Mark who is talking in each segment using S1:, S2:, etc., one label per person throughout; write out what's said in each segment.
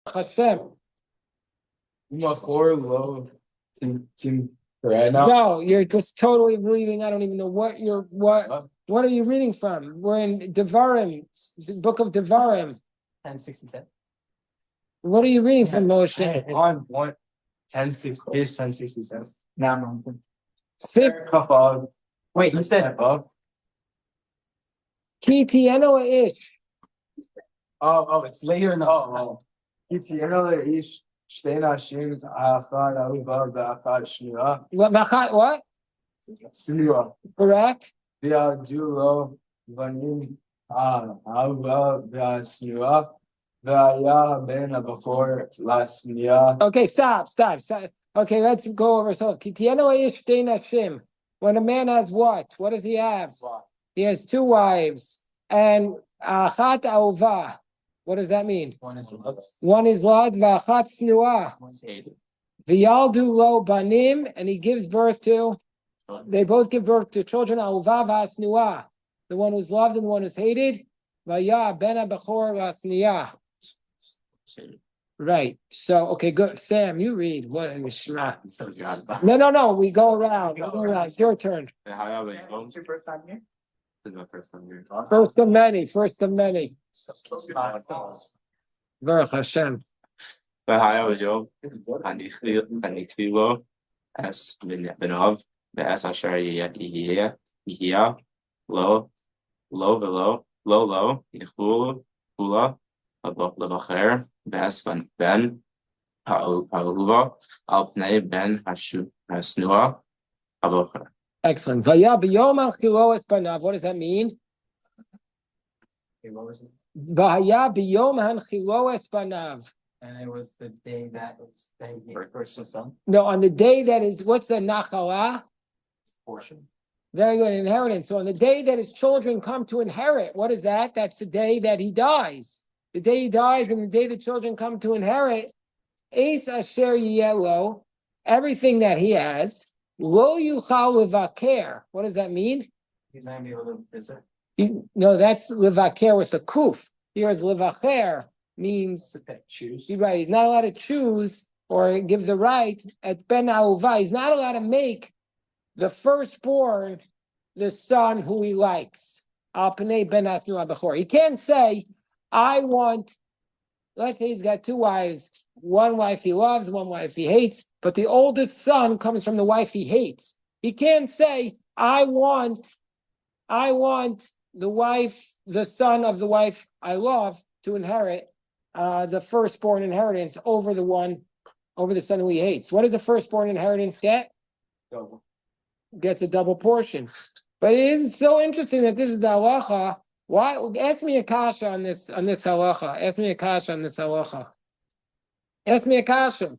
S1: Hashem.
S2: Right now.
S1: No, you're just totally reading. I don't even know what you're what are you reading from? We're in Devarim, the book of Devarim.
S2: 10:67.
S1: What are you reading from, Moshe?
S2: On 10:60, page 10:67. No.
S1: Fifth.
S2: Wait, you said above?
S1: Ki tieno ish.
S2: Oh, it's later in the ish.
S1: What? Correct. Okay, stop. Okay, let's go over. So, ki tieno ish shtei nashim. When a man has what? What does he have? He has two wives. And achat ahuvah. What does that mean?
S2: One is
S1: lad, v'achat snuah.
S2: one's hated.
S1: V'yaldu lo banim, and he gives birth to. They both give birth to children. Ahuvah v'asnuah, the one who's loved and the one who's hated. V'ya ben abachor v'asniyah. Right. So okay, good. Sam, you read. What in the No. We go around. It's your turn.
S2: This is my first time here.
S1: First of many. Baruch Hashem.
S3: Es benov, be'es asher yihia, lo, yichulu, hula, lebacher, be'es ben, ha'ahuva, al pnei ben hasnua, abocher.
S1: Excellent. Vaya b'yom ha'chilo es banav. What does that mean? Vaya b'yom ha'chilo es banav.
S2: And it was the day that it's first son.
S1: No, on the day that is, what's the nachala?
S2: Portion.
S1: Very good, inheritance. So on the day that his children come to inherit, what is that? That's the day that he dies. The day he dies and the day the children come to inherit, Eis asher yelo, everything that he has, lo yuchal levaker. What does that mean?
S2: He's not able to visit.
S1: No, that's levaker with a kuf. Here's levacher. Means
S2: choose.
S1: Right, he's not allowed to choose or give the right at ben ahuvah. He's not allowed to make the firstborn the son who he likes. Al pnei ben hasnu abachor. He can't say, I want. Let's say he's got two wives. One wife he loves, one wife he hates. But the oldest son comes from the wife he hates. He can't say, I want the son of the wife I love to inherit the firstborn inheritance over the son who he hates. What does the firstborn inheritance get?
S2: Double.
S1: Gets a double portion. But it is so interesting that this is the halacha. Why? Ask me a kasha on this halacha. Ask me a kasha on this halacha. Ask me a kasha.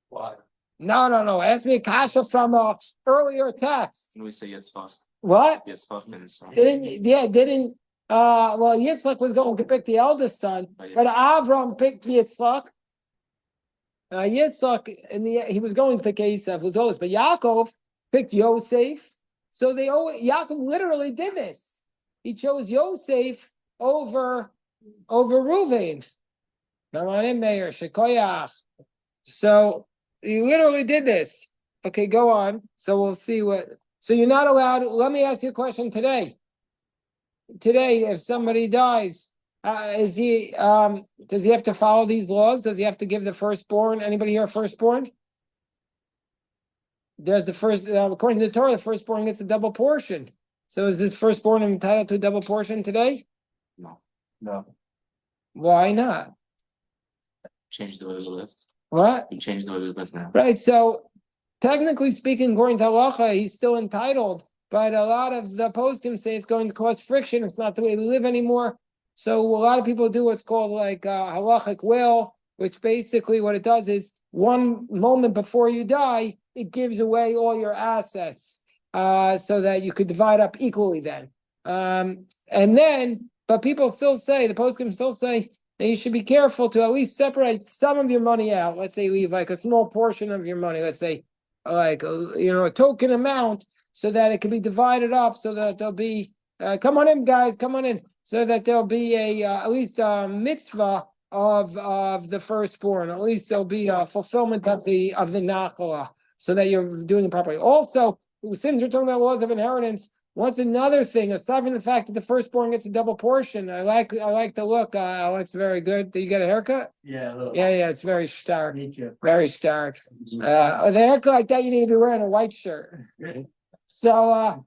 S2: Why?
S1: No. Ask me a kasha from a earlier text.
S3: Can we say Yitzchak?
S1: What?
S3: Yitzchak
S1: Didn't. Well, Yitzchak was going to pick the eldest son, but Avram picked Yitzchak. Yitzchak, he was going to pick Esav, was oldest, but Yaakov picked Yosef. So Yaakov literally did this. He chose Yosef over Reuven. So he literally did this. Okay, go on. So we'll see what. So you're not allowed. Let me ask you a question today. Today, if somebody dies, does he have to follow these laws? Does he have to give the firstborn? Anybody here a firstborn? There's the first, according to the Torah, the firstborn gets a double portion. So is this firstborn entitled to a double portion today?
S3: No.
S1: Why not?
S3: Change the way we live.
S1: What?
S3: You change the way we live now.
S1: Right. So technically speaking, according to halacha, he's still entitled. But a lot of the poskim say it's going to cause friction. It's not the way we live anymore. So a lot of people do what's called like halachic will, which basically what it does is one moment before you die, it gives away all your assets so that you could divide up equally then. But people still say, the poskim still say that you should be careful to at least separate some of your money out. Let's say leave like a small portion of your money, let's say like, a token amount, so that it can be divided up, so that there'll be, come on in, guys, come on in, so that there'll be at least a mitzvah of the firstborn. At least there'll be a fulfillment of the nachala, so that you're doing it properly. Also, since we're talking about laws of inheritance, what's another thing aside from the fact that the firstborn gets a double portion? I like the look. Alex, very good. Did you get a haircut?
S2: Yeah, a little.
S1: Yeah, it's very stark.
S2: Me too.
S1: Very stark. With a haircut like that, you need to be wearing a white shirt. So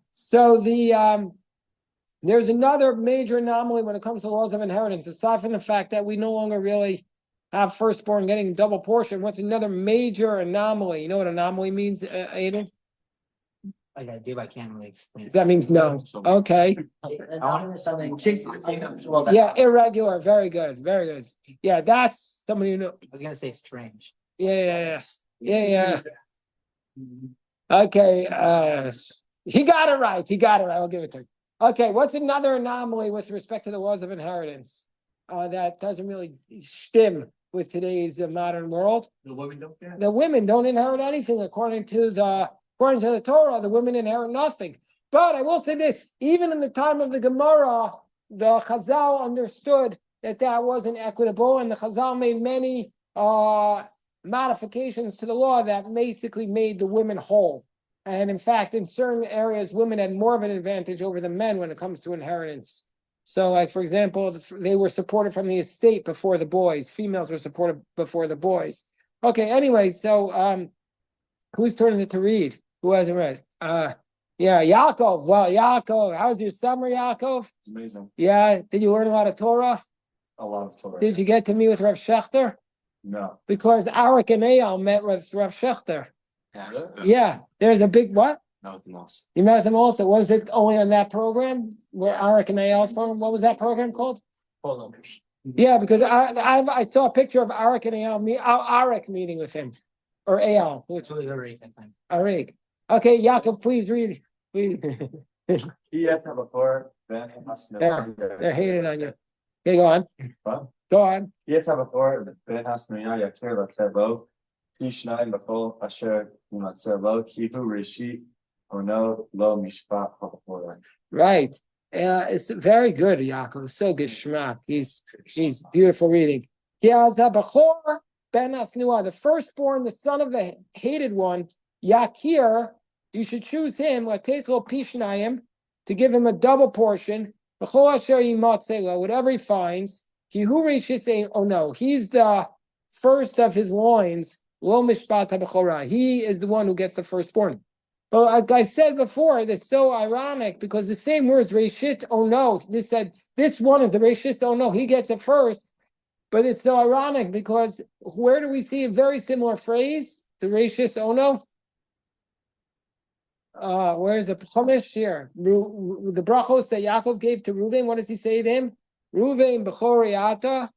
S1: there's another major anomaly when it comes to laws of inheritance. Aside from the fact that we no longer really have firstborn getting double portion, what's another major anomaly? You know what anomaly means, Aiden?
S2: Like I do, I can't really explain it.
S1: That means no. Okay.
S2: Something.
S1: Yeah, irregular. Very good. Very good. Yeah, that's somebody who knows.
S2: I was gonna say strange.
S1: Yeah. Okay. He got it right. I'll give it to him. Okay, what's another anomaly with respect to the laws of inheritance that doesn't really stem with today's modern world?
S2: The women don't care.
S1: The women don't inherit anything according to the Torah. The women inherit nothing. But I will say this: even in the time of the Gemara, the Chazal understood that wasn't equitable, and the Chazal made many modifications to the law that basically made the women whole. And in fact, in certain areas, women had more of an advantage over the men when it comes to inheritance. So, like, for example, they were supported from the estate before the boys. Females were supported before the boys. Okay, anyway, so whose turn is it to read? Who hasn't read? Yeah, Yaakov. Well, Yaakov, how's your summer, Yaakov?
S3: Amazing.
S1: Yeah, did you learn a lot of Torah?
S3: A lot of Torah.
S1: Did you get to meet with Rav Shechter?
S3: No.
S1: Because Arik and Eyal met with Rav Shechter.
S3: Yeah.
S1: Yeah, there's a big what?
S3: That was the most.
S1: You met with him also. Was it only on that program where Arik and Eyal's program? What was that program called?
S2: Hold on.
S1: Yeah, because I saw a picture of Arik and Eyal, Arik meeting with him, or Eyal.
S2: Which was Arik, I think.
S1: Arik. Okay, Yaakov, please read. Please. They're hating on you. Okay, go on.
S3: What?
S1: Go on. Right. It's very good, Yaakov. It's so geschmack. He's beautiful reading. The firstborn, the son of the hated one, Yakir, you should choose him, to give him a double portion. Whatever he finds. Oh no, he's the first of his loins. He is the one who gets the firstborn. But like I said before, it's so ironic because the same words, Reshit, oh no, this one is the Reshit, oh no, he gets it first. But it's so ironic because where do we see a very similar phrase to Reshit, oh no? Where's the Chumash here? The brachos that Yaakov gave to Reuven, what does he say to him? Reuven b'choriata.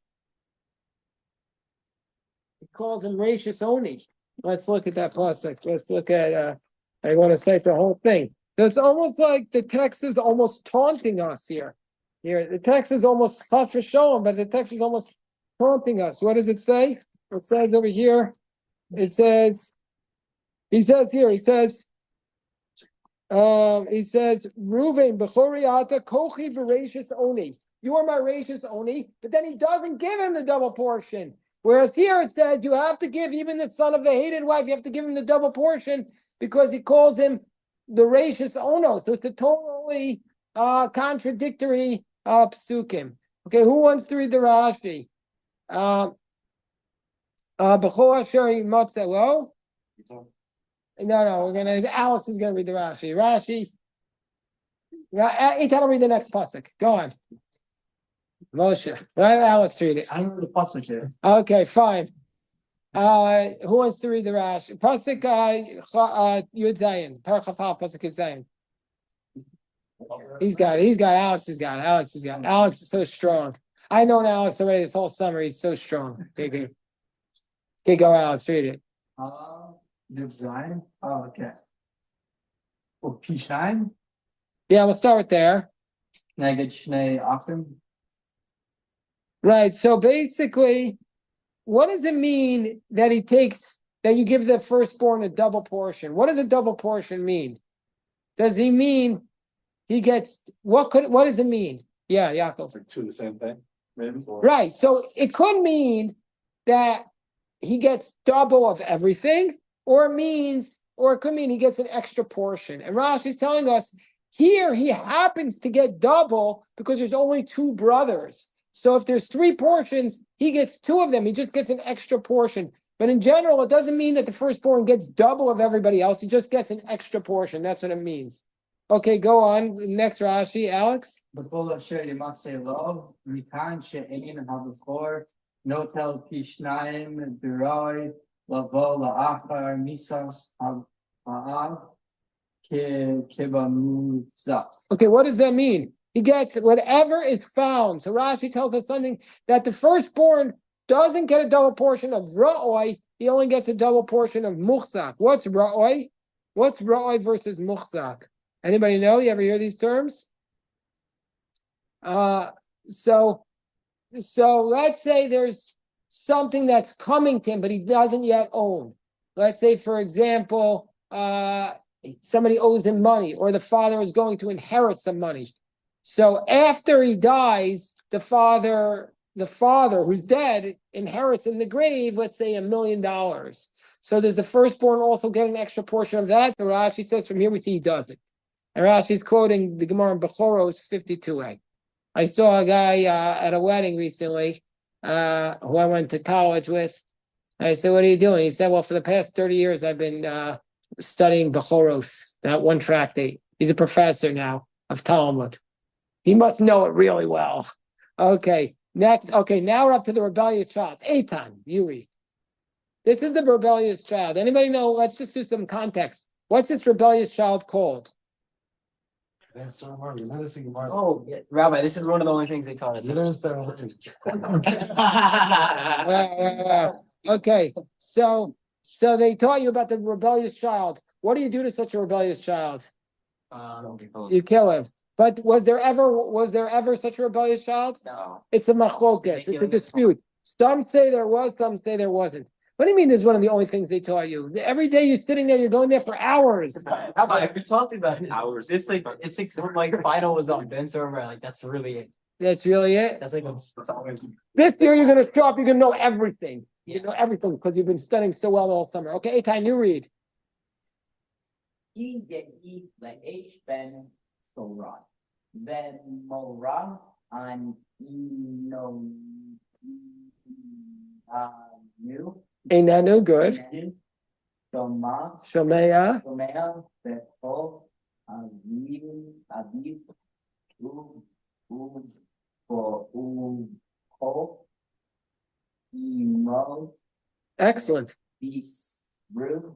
S1: He calls him Reshis Oni. Let's look at that pasuk. Let's look at. I want to say the whole thing. So it's almost like the text is almost taunting us here. Here, the text is almost chas v'sholom, but the text is almost taunting us. What does it say? It says over here. He says, Reuven b'choriata kochi v'reishis oni. You are my reishis oni, but then he doesn't give him the double portion. Whereas here it says you have to give even the son of the hated wife, you have to give him the double portion because he calls him the reishis ono. So it's a totally contradictory psukim. Okay, who wants to read the Rashi? B'chol asher yimatzelo. No, Alex is gonna read the Rashi. Eitan will read the next pasuk. Go on. Moshe. Let Alex read it.
S2: I don't know the pasuk here.
S1: Okay, fine. Who wants to read the Rashi? Pasuk Yud Zayin. Parachafal pasuk Yud Zayin. He's got it. Alex has got it. Alex is so strong. I known Alex already this whole summer. He's so strong. Okay, go Alex, read it.
S2: Yud Zayin. Oh, okay. Well, Pishain.
S1: Yeah, we'll start with there.
S2: Neged Shnei Achim.
S1: Right. So basically, what does it mean that that you give the firstborn a double portion? What does a double portion mean? Does he mean he gets what does it mean? Yeah, Yaakov.
S3: Like two the same thing. Maybe four.
S1: Right. So it could mean that he gets double of everything, or it could mean he gets an extra portion. And Rashi is telling us here he happens to get double because there's only two brothers. So if there's three portions, he gets two of them. He just gets an extra portion. But in general, it doesn't mean that the firstborn gets double of everybody else. He just gets an extra portion. That's what it means. Okay, go on. Next Rashi, Alex.
S2: בכל אשר ימצא לו, מכאן שאין הבכור, נוטל פי שניים ברוי, לבוא לאחר מיסוס האב, כבמובזק.
S1: Okay, what does that mean? He gets whatever is found. So Rashi tells us something that the firstborn doesn't get a double portion of ra'oi, he only gets a double portion of muchzak. What's ra'oi? What's ra'oi versus muchzak? Anybody know? You ever hear these terms? So let's say there's something that's coming to him, but he doesn't yet own. Let's say, for example, somebody owes him money, or the father is going to inherit some money. So after he dies, the father who's dead inherits in the grave, let's say $1 million. So does the firstborn also get an extra portion of that? So Rashi says from here we see he doesn't. And Rashi's quoting the Gemara in Bechoros 52a. I saw a guy at a wedding recently who I went to college with. I said, what are you doing? He said, well, for the past 30 years, I've been studying Bechoros, that one tractate. He's a professor now of Talmud. He must know it really well. Okay, next. Okay, now we're up to the rebellious child. Eitan, you read. This is the rebellious child. Anybody know? Let's just do some context. What's this rebellious child called?
S2: Oh, yeah. Rabbi, this is one of the only things they taught us.
S1: Okay, so they taught you about the rebellious child. What do you do to such a rebellious child? You kill him. But was there ever such a rebellious child?
S2: No.
S1: It's a machlokes. It's a dispute. Some say there was, some say there wasn't. What do you mean this is one of the only things they taught you? Every day you're sitting there, you're going there for hours.
S2: We talked about it. Hours. It's like final was on Ben server. Like that's really it.
S1: That's really it?
S2: That's like that's always.
S1: This year you're going to show up, you're going to know everything. You know everything because you've been studying so well all summer. Okay, Eitan, you read.
S4: He H Ben Torah. Then Morah on new.
S1: Einanu, good.
S4: Shoma.
S1: Shomea.
S4: Shomea. Bechol. Aviv. Uz. For Ho. Emo.
S1: Excellent.
S4: Bisru.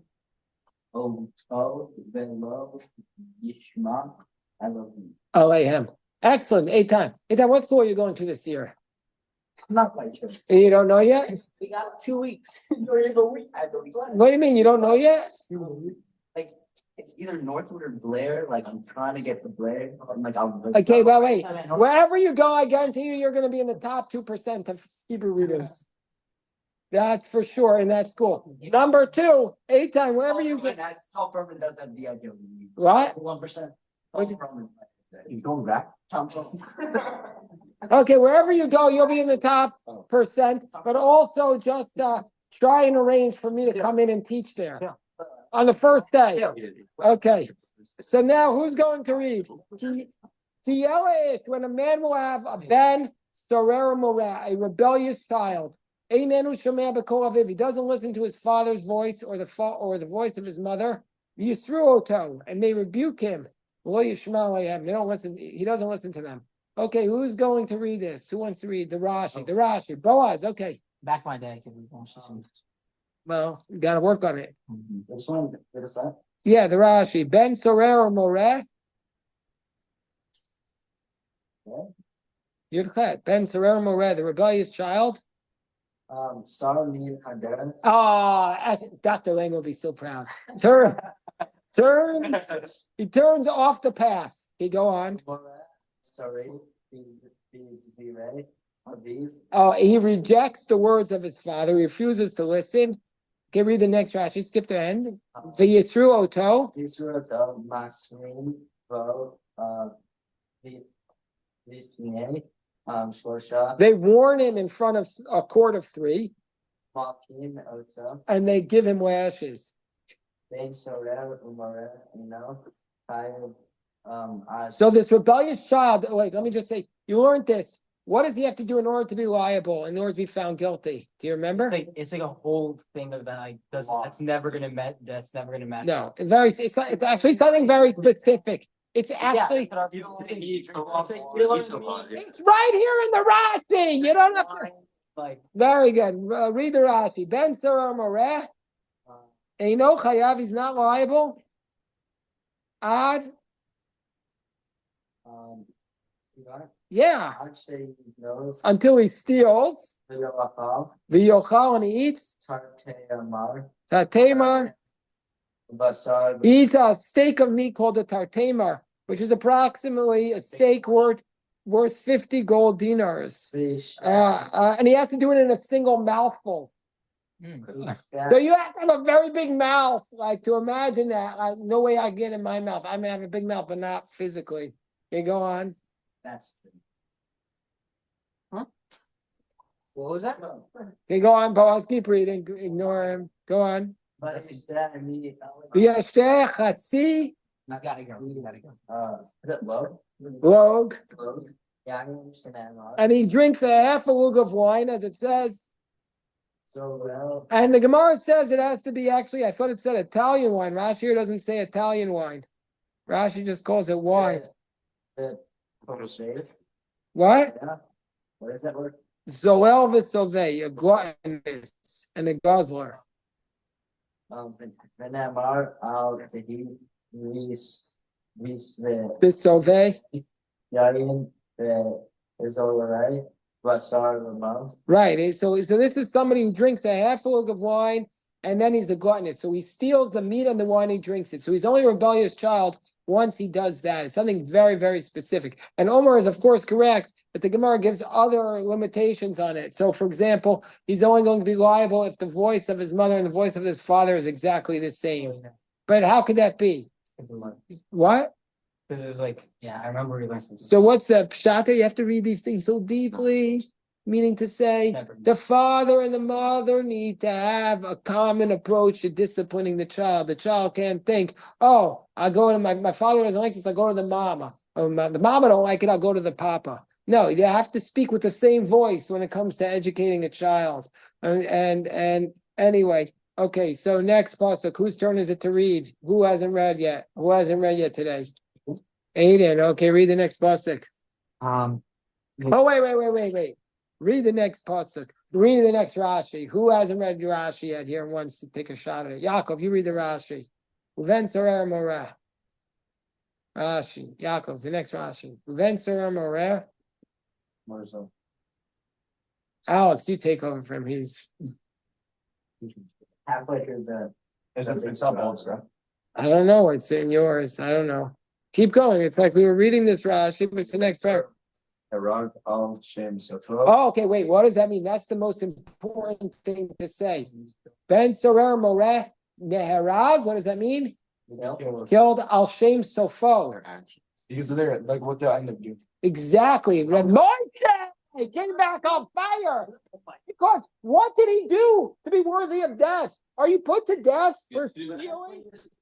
S4: Otod. Velo. Yishma. Elohim.
S1: Alehem. Excellent. Eitan. Eitan, what school are you going to this year?
S4: Not quite sure.
S1: You don't know yet?
S4: We got 2 weeks. Or even a week, I believe.
S1: What do you mean you don't know yet?
S4: Like it's either Northwood or Blair. Like I'm trying to get the Blair. Like I'll.
S1: Okay, well, wait. Wherever you go, I guarantee you, you're going to be in the top 2% of Hebrew readers. That's for sure in that school. Number 2, Eitan, wherever you go.
S4: Top Roman does have the idea.
S1: What?
S4: 1%.
S1: What'd you-
S4: You going back?
S1: Okay, wherever you go, you'll be in the top percent, but also just try and arrange for me to come in and teach there on the first day. Okay, so now who's going to read? When a man will have a ben sorer moreh, a rebellious child, einenu shomea b'kol aviv, he doesn't listen to his father's voice or the voice of his mother, yisru oto, and they rebuke him. Lo yishma alehem, they don't listen. He doesn't listen to them. Okay, who's going to read this? Who wants to read the Rashi? The Rashi. Boaz, okay.
S2: Back my day.
S1: Well, you got to work on it.
S4: This one,
S1: Yeah, the Rashi. Ben sorer moreh. Yudchet. Ben sorer moreh, the rebellious child.
S4: Sarmin Hader.
S1: Oh, Dr. Lang will be so proud. He turns off the path. Okay, go on.
S4: Sorry, be ready. Aviv.
S1: Oh, he rejects the words of his father. He refuses to listen. Okay, read the next Rashi. Skip to the end. V'yisru oto.
S4: Israel Masrin Vo Visnei Shlosha,
S1: They warn him in front of a court of 3,
S4: Malkin, Osa,
S1: and they give him lashes.
S4: Ben Sorer, Umare, Tayyib,
S1: So this rebellious child, wait, let me just say, you learned this. What does he have to do in order to be liable, in order to be found guilty? Do you remember?
S2: It's like a whole thing of that like that's never gonna match.
S1: No, it's actually something very specific. It's actually, it's right here in the Rashi. You don't have to.
S2: Like
S1: Very good. Read the Rashi. Ben Sarah Moreh. Eino Chayav, he's not liable. Ad.
S4: you got it?
S1: Yeah.
S4: I'd say no.
S1: Until he steals.
S4: V'yochal,
S1: The yochal, and he eats.
S4: Tartei Amar,
S1: Tartemar.
S4: Basar,
S1: He eats a steak of meat called a tartemar, which is approximately a steak worth 50 gold dinars.
S4: Fish,
S1: And he has to do it in a single mouthful. So you have to have a very big mouth, like to imagine that. Like, no way I get in my mouth. I may have a big mouth, but not physically. Okay, go on.
S4: That's
S2: what was that?
S1: Okay, go on, Boaz. Keep reading. Ignore him. Go on.
S4: but it's that immediate.
S1: V'yashteh chatzi
S2: I gotta go. You gotta go.
S4: Is it low?
S1: log,
S4: Low? Yeah, I don't understand that.
S1: and he drinks a half a lug of wine, as it says.
S4: So well,
S1: And the Gemara says it has to be actually, I thought it said Italian wine. Rashi here doesn't say Italian wine. Rashi just calls it wine.
S4: safe.
S1: What?
S4: Yeah. What is that word?
S1: Zoel v'sovei, a gluttonous and a guzzler.
S4: Venamar al Tehi, Vis,
S1: V'sovei.
S4: Yarin, Isolare, Basar, Lamont.
S1: Right. So this is somebody who drinks a half a lug of wine, and then he's a gluttonous. So he steals the meat and the wine, he drinks it. So he's only a rebellious child once he does that. It's something very, very specific. And Omar is, of course, correct, but the Gemara gives other limitations on it. So, for example, he's only going to be liable if the voice of his mother and the voice of his father is exactly the same. But how could that be? What?
S2: Because it was like, yeah, I remember we learned something.
S1: So what's the pshat? You have to read these things so deeply. Meaning to say, the father and the mother need to have a common approach to disciplining the child. The child can't think, oh, I'll go to my father doesn't like this, I'll go to the mama. Or the mama don't like it, I'll go to the papa. No, you have to speak with the same voice when it comes to educating a child. And anyway, okay, so next pasuk, whose turn is it to read? Who hasn't read yet? Who hasn't read yet today? Aiden, okay, read the next pasuk. Oh, wait. Read the next pasuk. Read the next Rashi. Who hasn't read Rashi yet here and wants to take a shot at it? Yaakov, you read the Rashi. Uven Sorer Moreh. Rashi. Yaakov, the next Rashi. Uven Sorer Moreh. Alex, you take over from his.
S4: Halfway through the.
S1: I don't know. It's in yours. I don't know. Keep going. It's like we were reading this Rashi. It's the next paragraph. Oh, okay, wait. What does that mean? That's the most important thing to say. Ben Sorer Moreh Neherag. What does that mean? Killed Al Shem Sofo.
S3: Because they're like what they end up doing.
S1: Exactly. Reb Moshe came back on fire. Because what did he do to be worthy of death? Are you put to death for stealing?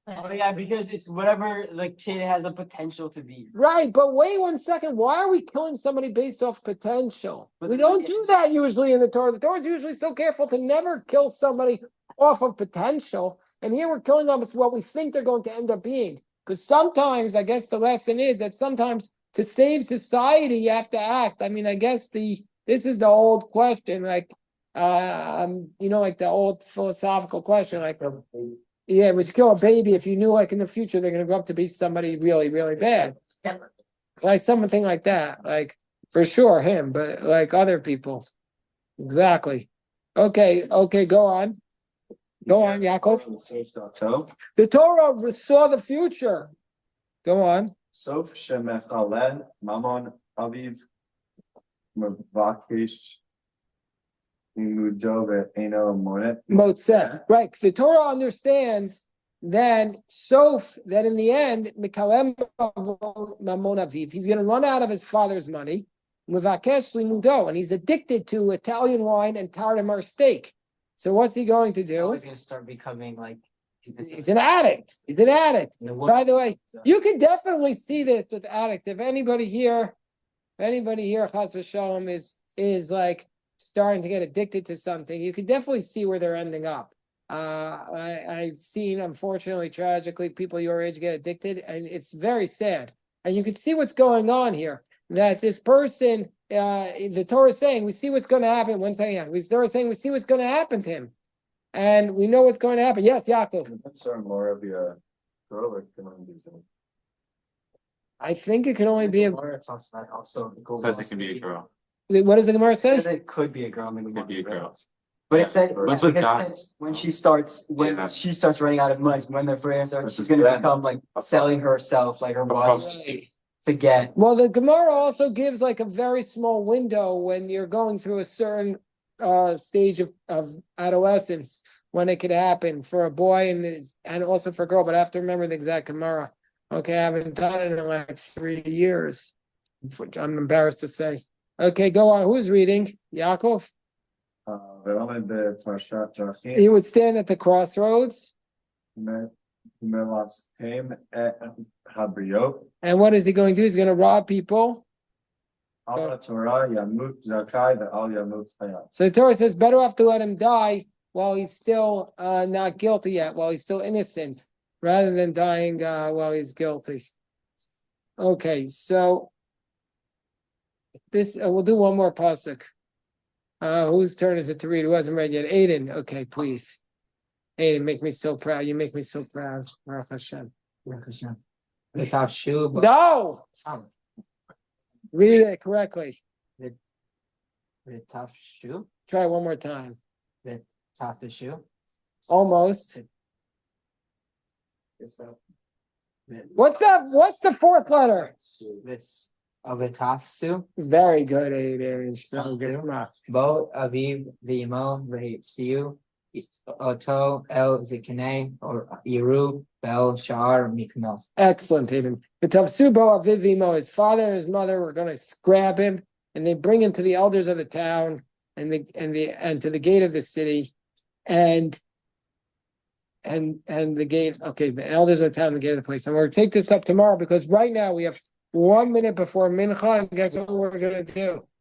S2: Oh yeah, because it's whatever the kid has a potential to be.
S1: Right, but wait 1 second. Why are we killing somebody based off potential? We don't do that usually in the Torah. The Torah is usually so careful to never kill somebody off of potential. And here we're killing them with what we think they're going to end up being. Because sometimes, I guess the lesson is that sometimes to save society, you have to act. I mean, I guess this is the old question, like, like the old philosophical question, like, yeah, would you kill a baby if you knew, like, in the future they're going to grow up to be somebody really, really bad? Like something like that, like for sure him, but like other people. Exactly. Okay, go on. Go on, Yaakov. The Torah saw the future. Go on.
S3: Sof shemechaleh mamon aviv mevakish imudo ve'eno monet.
S1: Motzeh. Right. The Torah understands then that in the end, Mikalem Mamon Aviv, he's going to run out of his father's money. Muvakesh limudo, and he's addicted to Italian wine and tartamar steak. So what's he going to
S2: Now
S1: do?
S2: he's gonna start becoming like.
S1: He's an addict. He's an addict.
S2: You know, what-
S1: By the way, you can definitely see this with addicts. If anybody here, Chas v'shalom, is like starting to get addicted to something, you can definitely see where they're ending up. I've seen, unfortunately, tragically, people your age get addicted, and it's very sad. And you can see what's going on here. That this person, the Torah is saying, we see what's going to happen. One second, the Torah is saying, we see what's going to happen to him, and we know what's going to happen. Yes, Yaakov.
S3: Concern more of your girl or can only be something.
S1: I think it can only be a.
S2: Gemara talks about also.
S5: Says it can be a girl.
S1: What does the Gemara
S2: It says
S1: say?
S2: it could be a girl. Maybe
S5: Could be a girl.
S2: But it said
S5: What's with
S2: it
S5: guys?
S2: says when she starts
S5: Yeah.
S2: running out of money, when the friends are,
S3: This
S2: she's
S3: is
S2: gonna
S3: bad.
S2: become like selling herself, like her body
S1: Right.
S2: to get.
S1: Well, the Gemara also gives like a very small window when you're going through a certain stage of adolescence when it could happen for a boy and also for a girl. But I have to remember the exact Gemara. Okay, I haven't done it in like 3 years. I'm embarrassed to say. Okay, go on. Who's reading? Yaakov?
S3: ועומד בפרשת דרכים,
S1: He would stand at the crossroads.
S3: ומרצחים את הבריות,
S1: And what is he going to do? He's going to rob people.
S3: על התורה ימות זכאי ואל ימות חייב.
S1: So the Torah says better off to let him die while he's still not guilty yet, while he's still innocent, rather than dying while he's guilty. Okay, so this we'll do one more pasuk. Whose turn is it to read? Who hasn't read yet? Aiden. Okay, please. Aiden, make me so proud. You make me so proud. Baruch Hashem.
S2: The top shoe, but
S1: No! Read it correctly.
S2: the top shoe,
S1: Try one more time.
S2: the top of shoe.
S1: Almost. What's the fourth letter?
S2: This of a top shoe.
S1: Very good, Aiden. So good.
S2: Bo aviv v'imo v'tziu oto el ziknei or yiru bel shar mikno.
S1: Excellent, Aiden. The Tavsubo Avivimo, his father and his mother were going to grab him, and they bring him to the elders of the town and to the gate of the city, and the gate. Okay, the elders of the town, the gate of the place. And we're going to take this up tomorrow because right now we have 1 minute before Mincha, and guess what we're going to do?